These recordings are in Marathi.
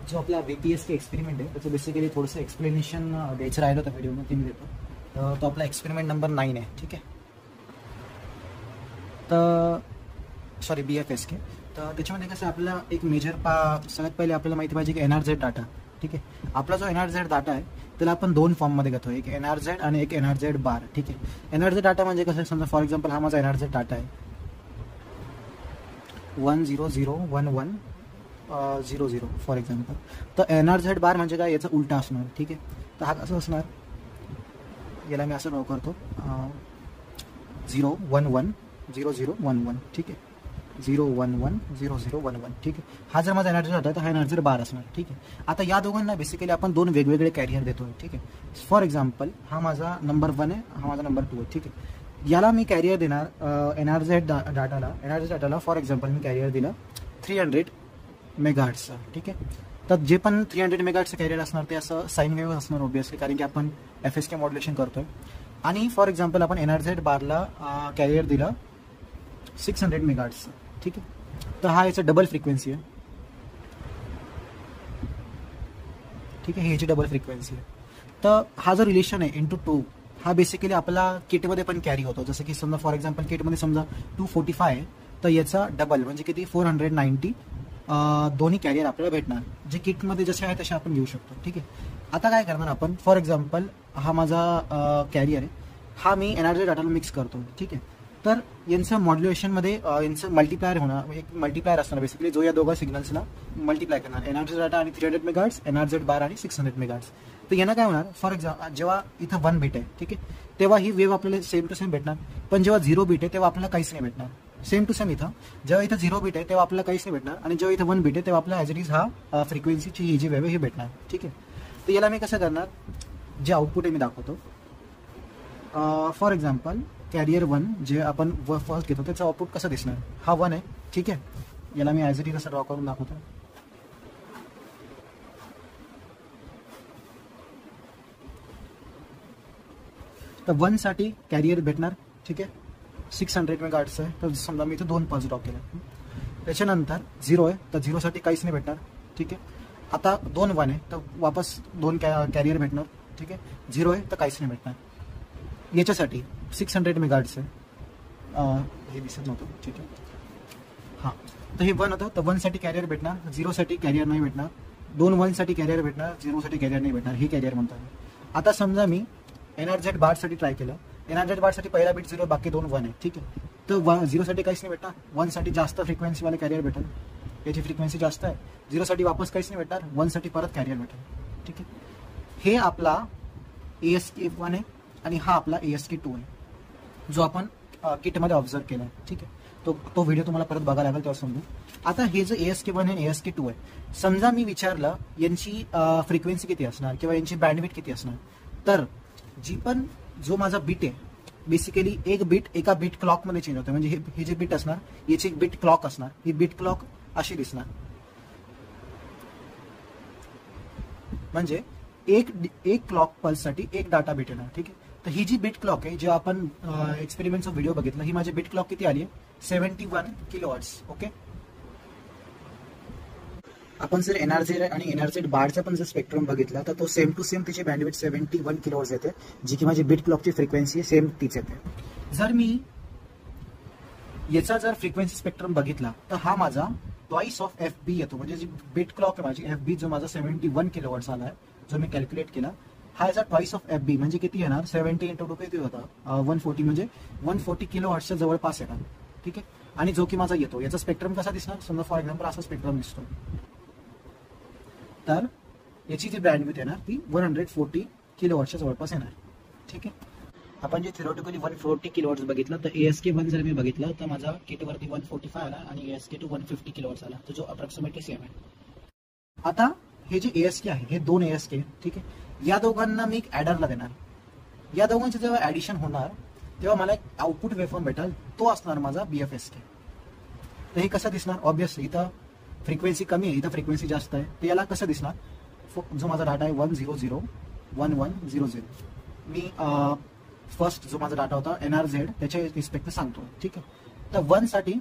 जो आपला VPSK एक्सपेरिमेंट आहे त्याचं बेसिकली थोडंसं एक्सप्लेनेशन द्यायचं राहिलं होतं व्हिडिओमध्ये, मी देतो. तो आपला एक्सपेरिमेंट नंबर 9 आहे. ठीक आहे. तर सॉरी BFSK. तर त्याच्यामध्ये कसं आपल्याला एक मेजर सगळ्यात पहिले आपल्याला माहिती पाहिजे की NRZ डाटा. ठीक आहे. आपला जो NRZ डाटा आहे त्याला आपण दोन फॉर्ममध्ये घेतो, एक NRZ आणि एक NRZ बार. ठीक आहे. NRZ डाटा म्हणजे कसं, समजा फॉर एक्झाम्पल हा माझा NRZ डाटा आहे 1001100 फॉर एक्झाम्पल. तर NRZ बार म्हणजे काय, याचा उलटा असणार. ठीक आहे. तर हा कसं असणार, याला मी असं नाव करतो 0110011. ठीक आहे. 0110011. ठीक आहे. हा जर माझा NRZ डाटा आहे तर हा NRZ बार असणार. ठीक आहे. आता या दोघांना बेसिकली आपण दोन वेगवेगळे कॅरियर देतो. ठीक आहे. फॉर एक्झाम्पल हा माझा नंबर 1 आहे, हा माझा नंबर 2 आहे. ठीक आहे. याला मी कॅरियर देणार NRZ डाटाला फॉर एक्झाम्पल मी कॅरियर दिलं 300 मेगाहर्ट्जचं. ठीक आहे. तर जे पण 300 मेगाहर्ट्जचं कॅरियर असणार ते असं साईन वेव्ह असणार ऑब्वियसली, कारण की आपण FSK मॉड्युलेशन करतोय. आणि फॉर एक्झाम्पल आपण NRZ बारला कॅरियर दिलं 600 मेगाहर्ट्जचं. ठीक आहे. तर हा याचा डबल फ्रिक्वेन्सी आहे. ठीक आहे. ही याची डबल फ्रिक्वेन्सी आहे. तर हा जो रिलेशन आहे इंटू 2 हा बेसिकली आपला किटमध्ये पण कॅरी होतो. जसं की समजा फॉर एक्झाम्पल किटमध्ये समजा 245 आहे तर याचा डबल म्हणजे किती 490 दोन्ही कॅरियर आपल्याला भेटणार. जे किटमध्ये जसे आहे तसे आपण घेऊ शकतो. ठीक आहे. आता काय करणार आपण, फॉर एक्झाम्पल हा माझा कॅरियर आहे, हा मी NRZ डाटाला मिक्स करतो. ठीक आहे. तर यांचं मॉड्युलेशनमध्ये यांचं मल्टिप्लायर होणार, एक मल्टिप्लायर असणार बेसिकली जो या दोघा सिग्नल्सला मल्टिप्लाय करणार. NRZ डाटा आणि 300 मेगाहर्ट्ज, NRZ बार आणि 600 मेगाहर्ट्ज. तर यांना काय होणार, फॉर एक्झाम्पल जेव्हा इथं 1 बीट आहे, ठीक आहे, तेव्हा ही वेव्ह आपल्याला सेम टू सेम भेटणार. पण जेव्हा 0 बीट आहे तेव्हा आपल्याला काहीच नाही भेटणार. सेम टू सेम इथं जेव्हा इथं 0 बीट आहे तेव्हा आपल्याला काहीच नाही भेटणार, आणि जेव्हा इथं 1 बीट आहे तेव्हा आपल्याला ॲज इट इज हा फ्रिक्वेन्सीची ही जी वेव्ह आहे ही भेटणार. ठीक आहे. तर याला मी कसं करणार, जे आउटपुट आहे मी दाखवतो. फॉर एक्झाम्पल कॅरियर 1 जे आपण फर्स्ट घेतो त्याचं आउटपुट कसं दिसणार, हा 1 आहे. ठीक आहे. याला मी ॲज इट इज असं ड्रॉ करून दाखवतो. तर 1 साठी कॅरियर भेटणार. ठीक आहे. 600 मेगाहर्ट्ज आहे, तर समजा मी इथं 2 पल्स ड्रॉ केला. त्याच्यानंतर 0 आहे तर 0 साठी काहीच नाही भेटणार. ठीक आहे. आता 2 1 आहे तर वापस 2 कॅरियर भेटणार. ठीक आहे. 0 आहे तर काहीच नाही भेटणार. याच्यासाठी 600 मेगाहर्ट्ज आहे, हे दिसत नव्हतं. ठीक आहे. हां. तर हे 1 होतं तर 1 साठी कॅरियर भेटणार, 0 साठी कॅरियर नाही भेटणार. 2 1 साठी कॅरियर भेटणार, 0 साठी कॅरियर नाही भेटणार. हे कॅरियर म्हणतात. आता समजा मी NRZ बारसाठी ट्राय केलं. NRZ बारसाठी पहिला बीट 0, बाकी 2 1 आहे. ठीक आहे. तर 0 साठी काहीच नाही भेटणार, 1 साठी जास्त फ्रिक्वेन्सीवाले कॅरियर भेटेल, याची फ्रिक्वेन्सी जास्त आहे. 0 साठी वापस काहीच नाही भेटणार, 1 साठी परत कॅरियर भेटेल. ठीक आहे. हे आपला ASK1 आहे आणि हा आपला ASK2 आहे जो आपण किटमध्ये ऑब्झर्व केला आहे. ठीक आहे. तो व्हिडिओ तुम्हाला परत बघायला लागेल तेव्हा समजू. आता हे जे ASK1 आणि ASK2 आहे, समजा मी विचारलं यांची फ्रिक्वेन्सी किती असणार किंवा यांची बँडविड्थ किती असणार, तर जी पण जो माझा बीट आहे बेसिकली एक बीट एका बीट क्लॉकमध्ये चेंज होतं. म्हणजे हे जे बीट असणार याची एक बीट क्लॉक असणार, ही बीट क्लॉक अशी दिसणार. म्हणजे एक क्लॉक पल्ससाठी एक डाटा बीट येणार. ठीक आहे. तर ही जी बीट क्लॉक आहे, जे आपण एक्सपेरिमेंटचा व्हिडिओ बघितला, ही माझी बीट क्लॉक किती आली आहे 71 किलोहर्ट्ज. ओके. आपण जर NRZ आणि NRZ बारचा पण जर स्पेक्ट्रम बघितला तर तो सेम टू सेम तिची बँडविड्थ 71 किलोहर्ट्ज येते, जी की माझी बीट क्लॉकची फ्रिक्वेन्सी सेम तीच येते. जर मी याचा जर फ्रिक्वेन्सी स्पेक्ट्रम बघितला तर हा माझा ट्वाइस ऑफ FB येतो. म्हणजे जी बीट क्लॉक आहे माझी FB, जो माझा 71 किलोहर्ट्ज आला आहे, जो मी कॅल्क्युलेट केला, हा याचा ट्वाइस ऑफ FB म्हणजे किती येणार 70 × 2 किती होता 140, म्हणजे 140 किलोहर्ट्जच्या जवळपास येणार. ठीक आहे. आणि जो की माझा येतो याचा स्पेक्ट्रम कसा दिसणार, समजा फॉर एक्झाम्पल असा स्पेक्ट्रम दिसतो, तर याची जी बँडविड्थ येणार ती 140 किलोहर्ट्जच्या जवळपास येणार. ठीक आहे. आपण जे थिओरिटिकली 140 किलोहर्ट्ज बघितलं, तर ASK1 जर मी बघितलं तर माझा किटवरती 145 आला आणि ASK2 150 किलोहर्ट्ज आला, तर जो अप्रॉक्सिमेटली सेम आहे. आता हे जे ASK आहे हे 2 ASK. ठीक आहे. या दोघांना मी एक ॲडरला देणार. या दोघांचं जेव्हा ॲडिशन होणार तेव्हा मला एक आउटपुट वेव्हफॉर्म भेटेल, तो असणार माझा BFSK. तर हे कसं दिसणार, ऑब्वियसली इथं फ्रिक्वेन्सी कमी आहे, इथं फ्रिक्वेन्सी जास्त आहे, तर याला कसं दिसणार, जो माझा डाटा आहे 1001100. मी फर्स्ट जो माझा डाटा होता NRZ त्याच्या रिस्पेक्ट सांगतो. ठीक आहे. तर 1 साठी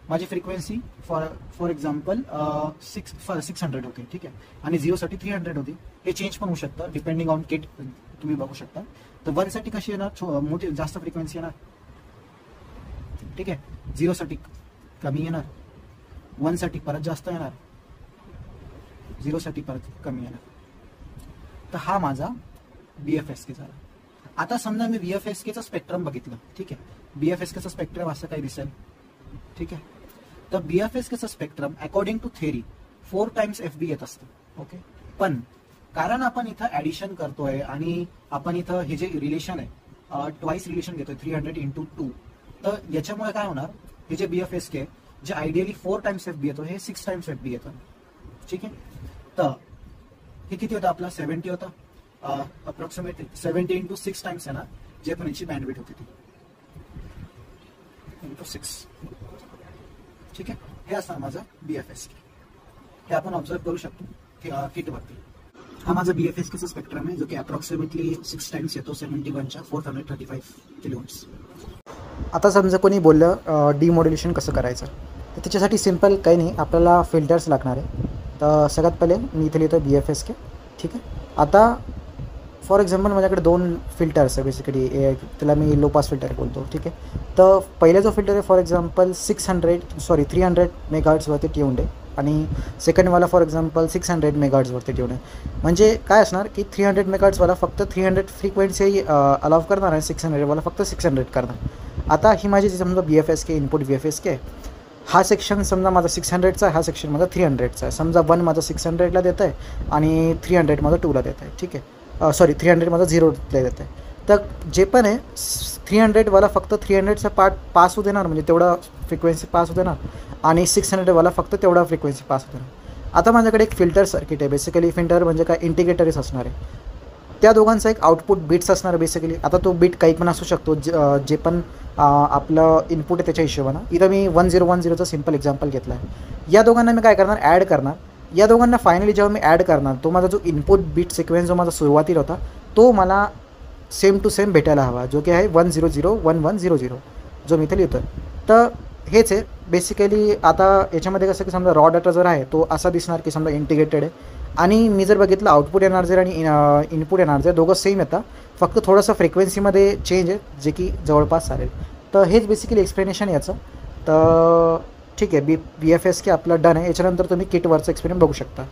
माझी फ्रिक्वेन्सी फॉर एक्झाम्पल 600 होती, ठीक आहे, आणि 0साठी 300 होती. हे चेंज पण होऊ शकतं डिपेंडिंग ऑन किट, तुम्ही बघू शकता. तर 1साठी कशी येणार, मोठी जास्त फ्रिक्वेन्सी येणार, ठीक आहे. 0साठी कमी येणार, 1साठी परत जास्त येणार, 0साठी परत कमी येणार. तर हा माझा BFSK झाला. आता समजा मी BFSKचं स्पेक्ट्रम बघितलं, ठीक आहे. BFSKचं स्पेक्ट्रम असं काही दिसेल, ठीक आहे. तर BFSKचं spectrum according to theory 4 times FB येत असतं, ओके. पण कारण आपण इथं ऍडिशन करतोय आणि आपण इथं हे जे रिलेशन आहे ट्वाइस रिलेशन घेतोय 300/2, तर याच्यामुळे काय होणार, हे जे BFSK जे आयडियली 4 टाइम्स FB येतो हे 6 टाइम्स FB येतं, ठीक आहे. तर हे किती होतं आपलं 70 होतं, अप्रॉक्सिमेटली 70 × 6 टाइम्स येणार, जे पण याची बँडविड्थ होती ती × 6, ठीक आहे. हे असणार माझं BFSK. हे आपण ऑब्झर्व करू शकतो किटवरती. हा माझा BFSKचा स्पेक्ट्रम आहे जो की अप्रॉक्सिमेटली 6 टाइम्स येतो 71च्या 435 किलोहर्ट्ज. आता समजा कोणी बोललं डिमॉड्युलेशन कसं करायचं, तर त्याच्यासाठी सिम्पल काही नाही, आपल्याला फिल्टर्स लागणार आहे. तर सगळ्यात पहिले मी इथे लिहितो BFSK, ठीक आहे. आता फॉर एक्झाम्पल माझ्याकडे 2 फिल्टर्स आहे बेसिकली, त्याला मी लो पास फिल्टर बोलतो, ठीक आहे. तर पहिला जो फिल्टर आहे फॉर एक्झाम्पल 300 मेगाहर्ट्जवरती ट्यून्ड आहे आणि सेकंडवाला फॉर एक्झाम्पल 600 मेगाहर्ट्जवरती ट्यून्ड आहे. म्हणजे काय असणार की 300 मेगाहर्ट्जवाला फक्त 300 फ्रिक्वेन्सी अलाव करणार आहे, 600वाला फक्त 600 करणार. आता ही माझी जी समजा BFSK इनपुट BFSK आहे, हा सेक्शन समजा माझा 600चा आहे, हा सेक्शन माझा 300चा आहे. समजा 1 माझा 600ला देत आहे आणि 300 माझा 2ला देत आहे, ठीक आहे. 300 माझा 0ला देत आहे. तर जे पण आहे 300वाला फक्त 300चा पार्ट पास होऊ देणार, म्हणजे तेवढा फ्रिक्वेन्सी पास होऊ देणार, आणि 600वाला फक्त तेवढा फ्रिक्वेन्सी पास होऊ देणार. आता माझ्याकडे एक फिल्टर सर्किट आहे, बेसिकली फिल्टर म्हणजे काय इंटिग्रेटरच असणार आहे. त्या दोघांचा एक आउटपुट बिट्स असणार बेसिकली. आता तो बिट काही पण असू शकतो, जे पण आपलं इनपुट आहे त्याच्या हिशोबानं. इथं मी 1010चं सिम्पल एक्झाम्पल घेतलं आहे. या दोघांना मी काय करणार, ॲड करणार. या दोघांना फायनली जेव्हा मी ॲड करणार, तो माझा जो इनपुट बिट सिक्वेन्स जो माझा सुरुवातीला होता तो मला सेम टू सेम भेटायला हवा, जो की आहे 1001100, जो मी इथे लिहितो. तर हेच आहे बेसिकली. आता याच्यामध्ये कसं की समजा रॉ डाटा जर आहे तो असा दिसणार की समजा इंटिग्रेटेड आहे, आणि मी जर बघितलं आउटपुट एनर्जी आणि इनपुट एनर्जी दोघं सेम येतात, फक्त थोडंसं फ्रिक्वेन्सीमध्ये चेंज आहे जे की जवळपास चालेल. तर हेच बेसिकली एक्सप्लेनेशन याचं. तर ठीक आहे, BFSK आपलं डन आहे. याच्यानंतर तुम्ही किटवरचं एक्सपेरिमेंट बघू शकता.